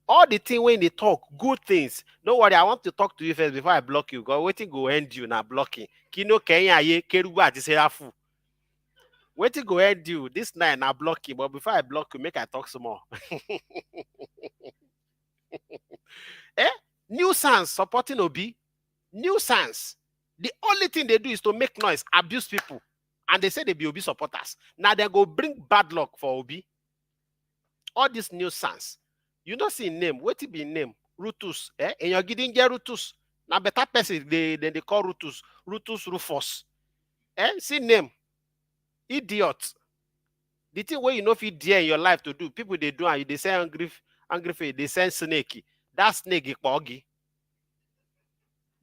All the thing when they talk, good things. Don't worry, I want to talk to you first before I block you. God, waiting go end you now blocking. Kino Kenya ye kerubu ati serafu. Waiting go end you. This night now blocking, but before I block you, make I talk some more. Nuisance supporting Obi. Nuisance. The only thing they do is to make noise, abuse people. And they say they be Obi supporters. Now they go bring bad luck for Obi. All this nuisance. You don't see name. What it be name? Rutus. And you're getting Rutus. Now better person they call Rutus. Rutus Rufus. See name. Idiot. The thing where you know if you dare in your life to do, people they do and they say angry face, they say snake. That snake is boggy.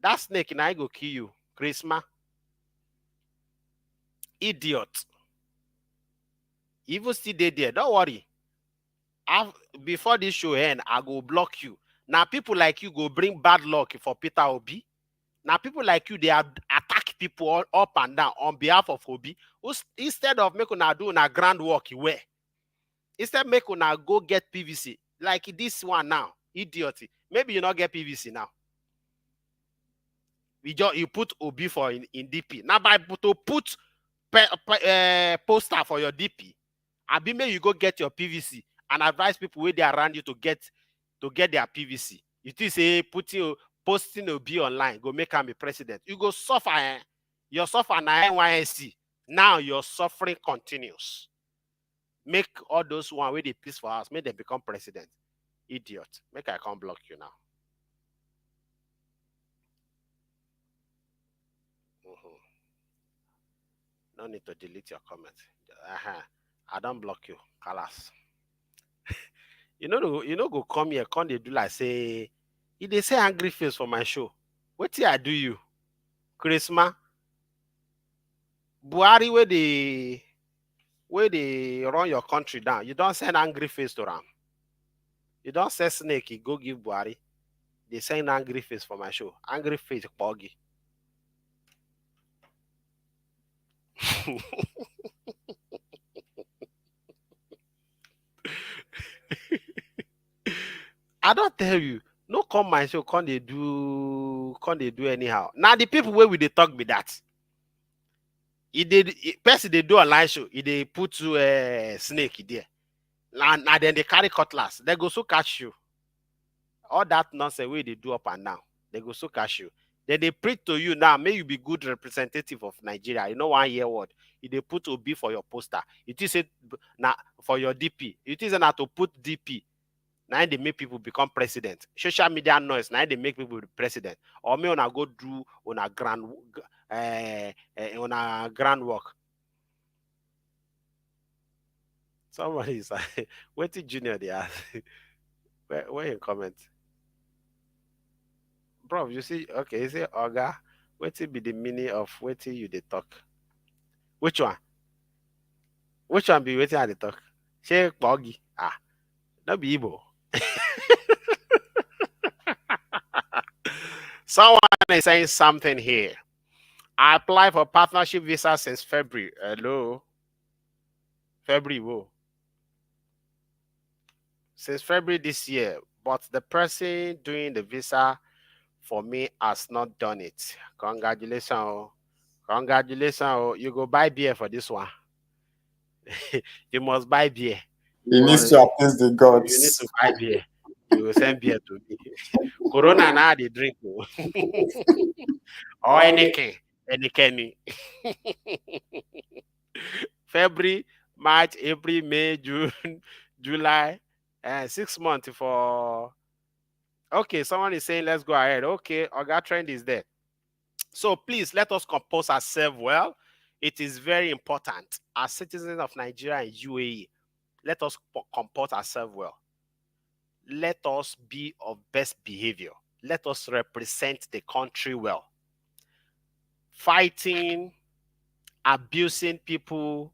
That snake now go kill you. Christmas. Idiot. Even still there. Don't worry. Before this show end, I go block you. Now people like you go bring bad luck for Peter Obi. Now people like you, they attack people up and down on behalf of Obi. Instead of making una do a grand work, where instead make una go get PVC like this one now. Idiot. Maybe you not get PVC now. You put Obi for in DP. Now by to put poster for your DP, I be may you go get your PVC. And advise people where they are around you to get their PVC. You think say posting Obi online go make him a president. You go suffer. You suffer na NYSC. Now your suffering continues. Make all those one where they peace for us, make them become president. Idiot. Make I can't block you now. No need to delete your comment. I don't block you. Kalas. You know, go come here, come they do like say, if they say angry face for my show, what I do you? Christmas. Buhari where they run your country down. You don't send angry face to them. You don't say snake, you go give Buhari. They send angry face for my show. Angry face boggy. I don't tell you. No come my show, can't they do anyhow. Now the people where we they talk be that. Person they do a live show, they put to snake there. Now then they carry cutlass. They go so catch you. All that nonsense where they do up and down. They go so catch you. Then they preach to you now, may you be good representative of Nigeria. You know 1 year word. If they put Obi for your poster, it is it now for your DP. It is not to put DP. Now they make people become president. Social media noise. Now they make people president. Or me wanna go do on a grand work. Somebody is like, wait till Junior they ask. Where you comment? Bro, you see, okay, you say Oga, what will be the meaning of waiting you they talk? Which one? Which one be waiting at the talk? Say Boggy. That be Igbo. Someone is saying something here. I applied for partnership visa since February. Hello? February, whoa. Since February this year, but the person doing the visa for me has not done it. Congratulations. Oh. Congratulations. Oh. You go buy beer for this one. You must buy beer. He needs to appease the You need gods. to buy beer. You will send beer to me. Corona now they drink. Oh. Or anything. Any. February, March, April, May, June, July. 6 months for. Okay, someone is saying let's go ahead. Okay, Oga Trend is there. So please let us compose ourselves well. It is very important. As citizens of Nigeria and UAE, let us compose ourselves well. Let us be of best behavior. Let us represent the country well. Fighting, abusing people,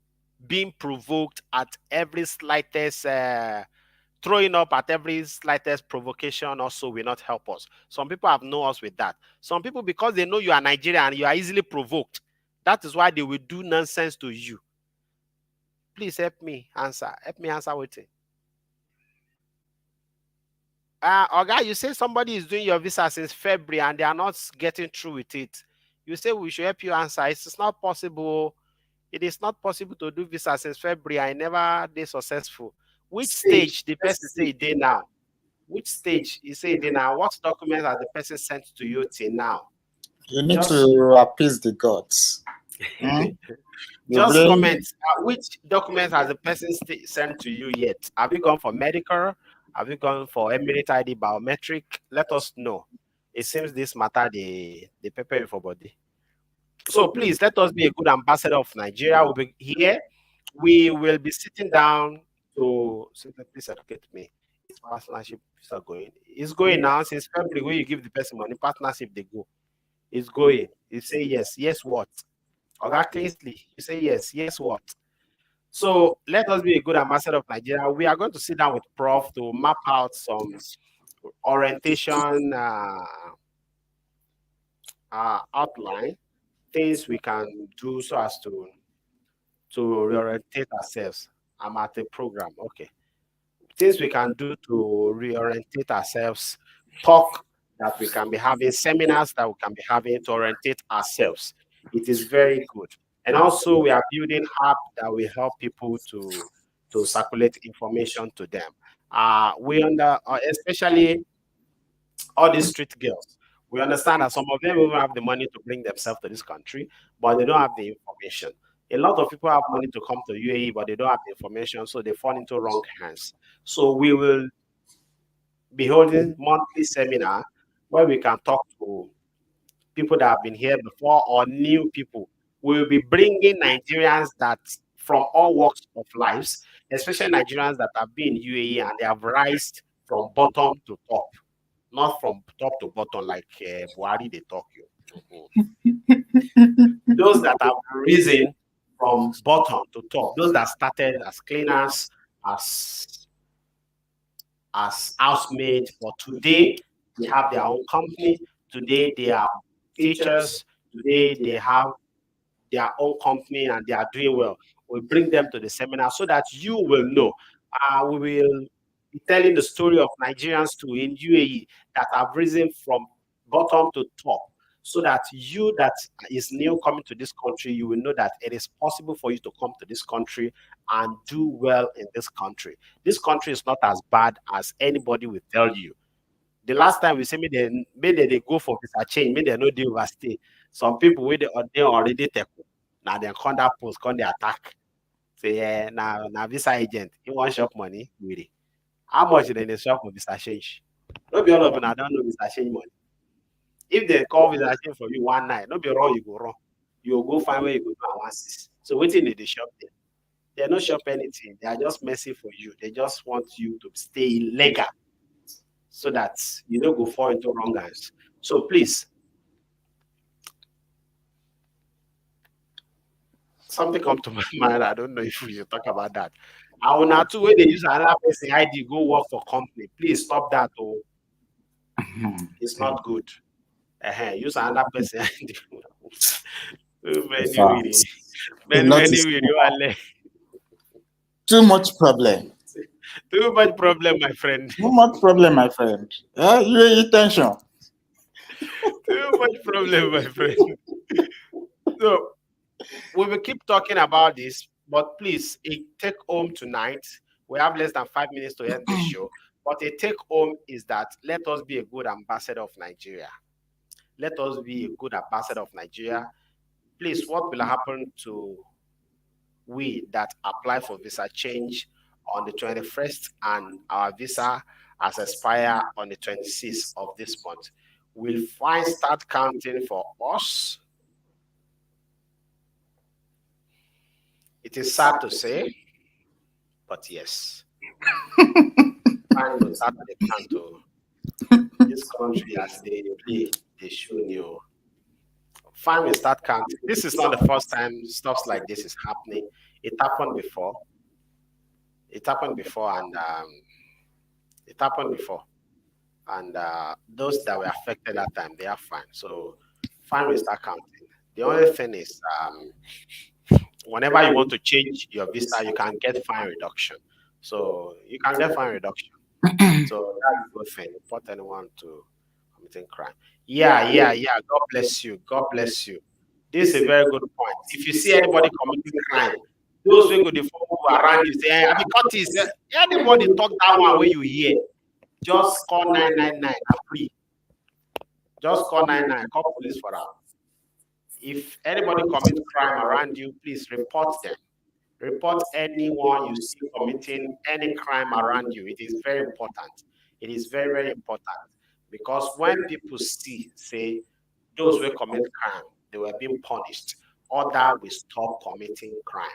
being provoked at every slightest, throwing up at every slightest provocation also will not help us. Some people have known us with that. Some people, because they know you are Nigerian and you are easily provoked, that is why they will do nonsense to you. Please help me answer. Help me answer with it. Oga, you say somebody is doing your visa since February and they are not getting through with it. You say we should help you answer. It's not possible. It is not possible to do visa since February. I never did successful. Which stage the person say they now? Which stage you say they now? What documents has the person sent to you till now? You need to appease the gods. Just comment. Which documents has the person sent to you yet? Have you gone for medical? Have you gone for Emirate ID biometric? Let us know. It seems this matter they prepare you for body. So please let us be a good ambassador of Nigeria. We'll be here. We will be sitting down to please educate me. Is partnership visa going? It's going now since February when you give the person money. Partnership they go. It's going. You say yes. Yes what? Oga Kingsley, you say yes. Yes what? So let us be a good ambassador of Nigeria. We are going to sit down with Prof to map out some orientation outline, things we can do so as to reorientate ourselves. I'm at a program. Okay. Things we can do to reorientate ourselves, talk that we can be having, seminars that we can be having to orientate ourselves. It is very good. And also we are building app that will help people to circulate information to them. Especially all these street girls. We understand that some of them even have the money to bring themselves to this country, but they don't have the information. A lot of people have money to come to UAE, but they don't have the information, so they fall into wrong hands. So we will be holding monthly seminar where we can talk to people that have been here before or new people. We will be bringing Nigerians that from all walks of lives, especially Nigerians that have been in UAE and they have rised from bottom to top, not from top to bottom like Buhari they talk you. Those that have risen from bottom to top, those that started as cleaners, as housemaids, but today they have their own company. Today they are teachers. Today they have their own company and they are doing well. We bring them to the seminar so that you will know. We will be telling the story of Nigerians too in UAE that have risen from bottom to top, so that you that is new coming to this country, you will know that it is possible for you to come to this country and do well in this country. This country is not as bad as anybody will tell you. The last time we say maybe they go for visa change, maybe they no dey overstay. Some people wey they already take now they come that post, come they attack. Say yeah, now visa agent, he want shop money, really. How much they shop for visa change? No be all of them I don't know visa change money. If they call visa change for you one night, no be wrong, you go wrong. You go find where you go do one six. So waiting they shop there. They no shop anything. They are just messy for you. They just want you to stay legal so that you don't go fall into wrong hands. So please, something come to my mind. I don't know if we should talk about that. I will not too when they use another person ID go work for company. Please stop that. Oh, it's not good. Use another person. In Many fact, a many lot many is video ale. too much problem. Too much problem, my friend. Too much problem, my friend. You attention. Too much problem, my friend. So we will keep talking about this, but please, a take home tonight. We have less than 5 minutes to end this show. But a take home is that let us be a good ambassador of Nigeria. Let us be a good ambassador of Nigeria. Please, what will happen to we that apply for visa change on the 21st and our visa has expired on the 26th of this month? Will fine start counting for us? It is sad to say, but yes, fine will start to count to this country as they play, they show new. Fine will start counting. This is not the first time stuff like this is happening. It happened before. It happened before, and it happened before. And those that were affected that time, they are fine. So fine will start counting. The only thing is, whenever you want to change your visa, you can get fine reduction. So you can get fine reduction. So that's a good thing. Report anyone to committing crime. Yeah. God bless you. God bless you. This is a very good point. If you see anybody committing crime, those who go the people around you say, hey, I mean, Curtis, anybody talk that one where you hear, just call 999 free. Just call 99, call police for that. If anybody commits crime around you, please report them. Report anyone you see committing any crime around you. It is very important. It is very, very important. Because when people see, say, those who commit crime, they were being punished, other will stop committing crime.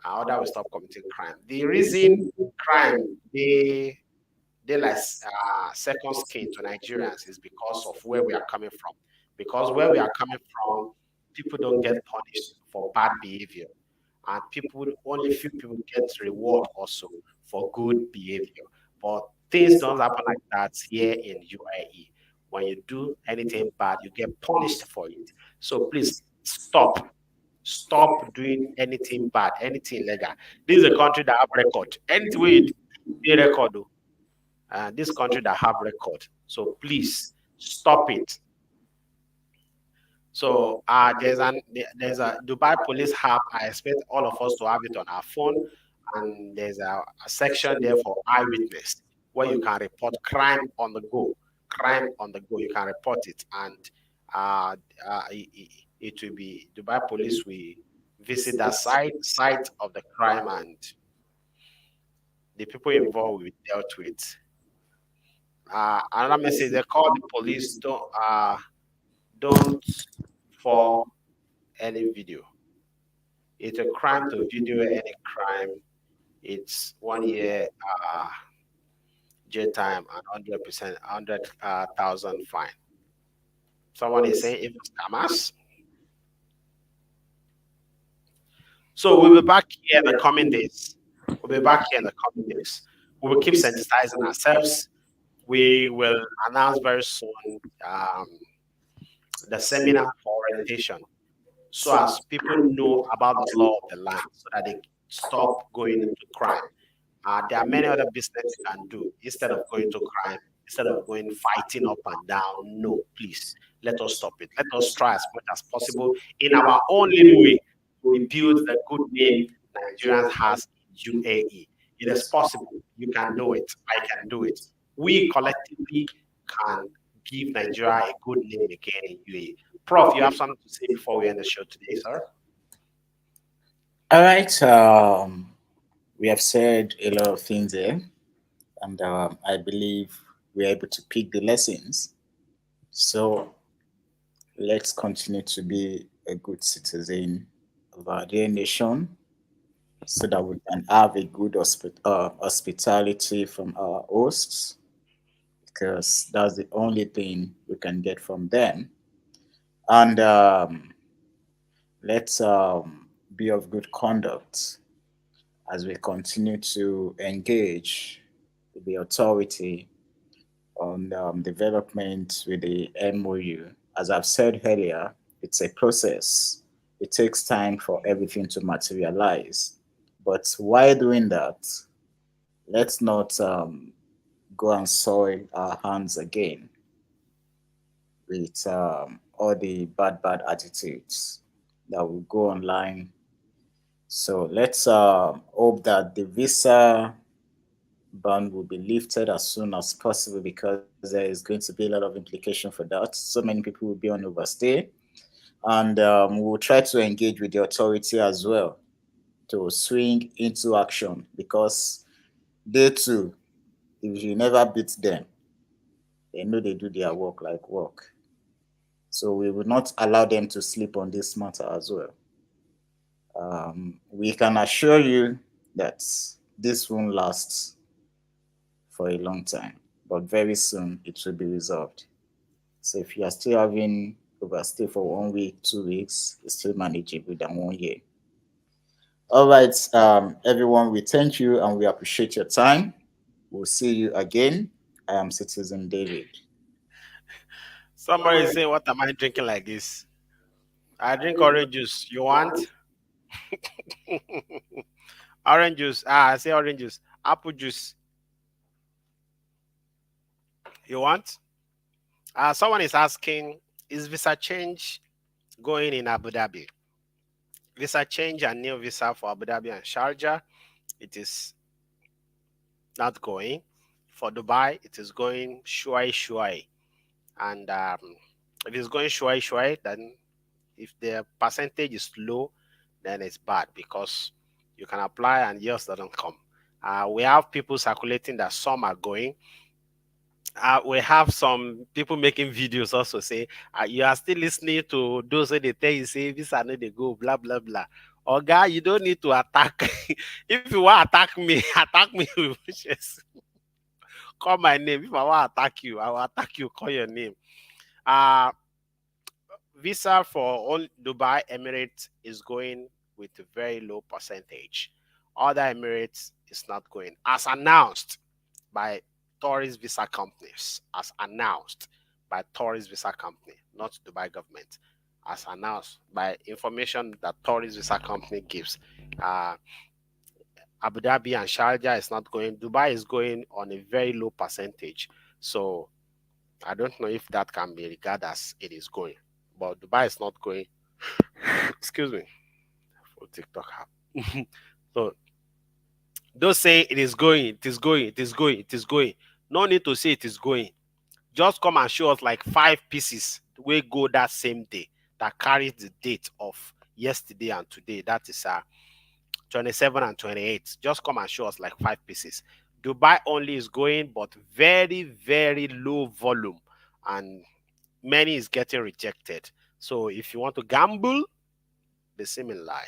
Other will stop committing crime. The reason crime, they like second skin to Nigerians is because of where we are coming from. Because where we are coming from, people don't get punished for bad behavior, and people only few people get reward also for good behavior. But things don't happen like that here in UAE. When you do anything bad, you get punished for it. So please stop doing anything bad, anything illegal. This is a country that have record. Anything we do, record. This country that have record. So please stop it. So there's a Dubai police app. I expect all of us to have it on our phone, and there's a section there for eyewitness where you can report crime on the go. Crime on the go. You can report it, and uh, it will be Dubai police. We visit that site of the crime, and the people involved will be dealt with. Another message: they call the police. Don't for any video. It's a crime to video any crime. It's 1 year jail time and 100%, 100,000 fine. Someone is saying if it's scammers. So we'll be back here in the coming days. We'll be back here in the coming days. We will keep sensitizing ourselves. We will announce very soon the seminar for orientation, so as people know about the law of the land, so that they stop going into crime. There are many other business you can do instead of going to crime, instead of going fighting up and down. No, please, let us stop it. Let us try as much as possible in our own little way to rebuild the good name Nigerians has in UAE. It is possible. You can do it. I can do it. We collectively can give Nigeria a good name again in UAE. Prof, you have something to say before we end the show today, sir? All right. We have said a lot of things there, and I believe we're able to pick the lessons. So let's continue to be a good citizen of our dear nation, so that we can have a good hospitality from our hosts, because that's the only thing we can get from them. And let's be of good conduct as we continue to engage with the authority on development with the MOU. as I've said earlier, it's a process. It takes time for everything to materialize. But while doing that, let's not go and soil our hands again with all the bad attitudes that will go online. So let's hope that the visa ban will be lifted as soon as possible, because there is going to be a lot of implication for that. So many people will be on overstay, and we'll try to engage with the authority as well to swing into action, because they too, if you never beat them, they know they do their work like work. So we will not allow them to sleep on this matter as well. We can assure you that this won't last for a long time, but very soon it will be resolved. So if you are still having overstay for 1 week, 2 weeks, it's still manageable than 1 year. All right, everyone, we thank you and we appreciate your time. We'll see you again. I am Citizen David. Somebody is saying, what am I drinking like this? I drink orange juice. You want? Orange juice. I say orange juice. Apple juice. You want? Someone is asking, is visa change going in Abu Dhabi? Visa change and new visa for Abu Dhabi and Sharjah, it is not going. For Dubai, it is going shuai. And if it's going shuai, then if the percentage is low, then it's bad, because you can apply and yours doesn't come. We have people circulating that some are going. We have some people making videos also say, you are still listening to those who they tell you, say, this are not they go, blah, blah, blah. Oh, guy, you don't need to attack. If you want to attack me, attack me with wishes. Call my name. If I want to attack you, I will attack you, call your name. Visa for all Dubai Emirates is going with a very low percentage. Other Emirates is not going, as announced by tourist visa companies, as announced by tourist visa company, not Dubai government, as announced by information that tourist visa company gives. Abu Dhabi and Sharjah is not going. Dubai is going on a very low percentage. So I don't know if that can be regarded as it is going. But Dubai is not going. Excuse me. For TikTok app. So don't say it is going, it is going, it is going, it is going. No need to say it is going. Just come and show us like 5 pieces we go that same day that carries the date of yesterday and today. That is 27 and 28. Just come and show us like 5 pieces. Dubai only is going, but very, very low volume, and many is getting rejected. So if you want to gamble, the same lie.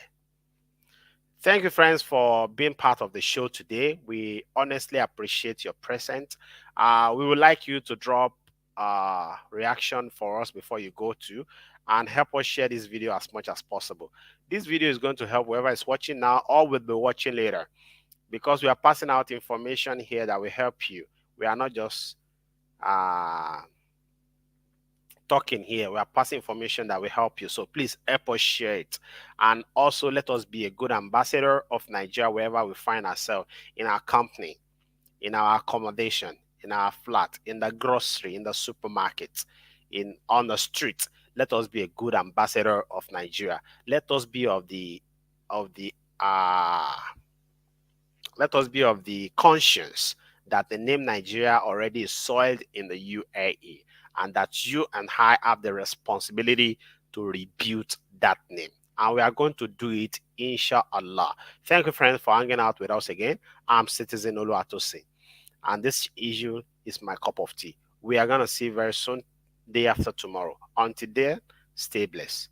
Thank you, friends, for being part of the show today. We honestly appreciate your presence. We would like you to drop a reaction for us before you go to, and help us share this video as much as possible. This video is going to help whoever is watching now or will be watching later, because we are passing out information here that will help you. We are not just talking here. We are passing information that will help you. So please help us share it. And also let us be a good ambassador of Nigeria wherever we find ourselves, in our company, in our accommodation, in our flat, in the grocery, in the supermarket, on the street. Let us be a good ambassador of Nigeria. Let us be of the conscience that the name Nigeria already is soiled in the UAE, and that you and I have the responsibility to rebuild that name. And we are going to do it, inshallah. Thank you, friends, for hanging out with us again. I'm Citizen Oluwatosin, and this issue is my cup of tea. We are going to see you very soon, day after tomorrow. Until then, stay blessed.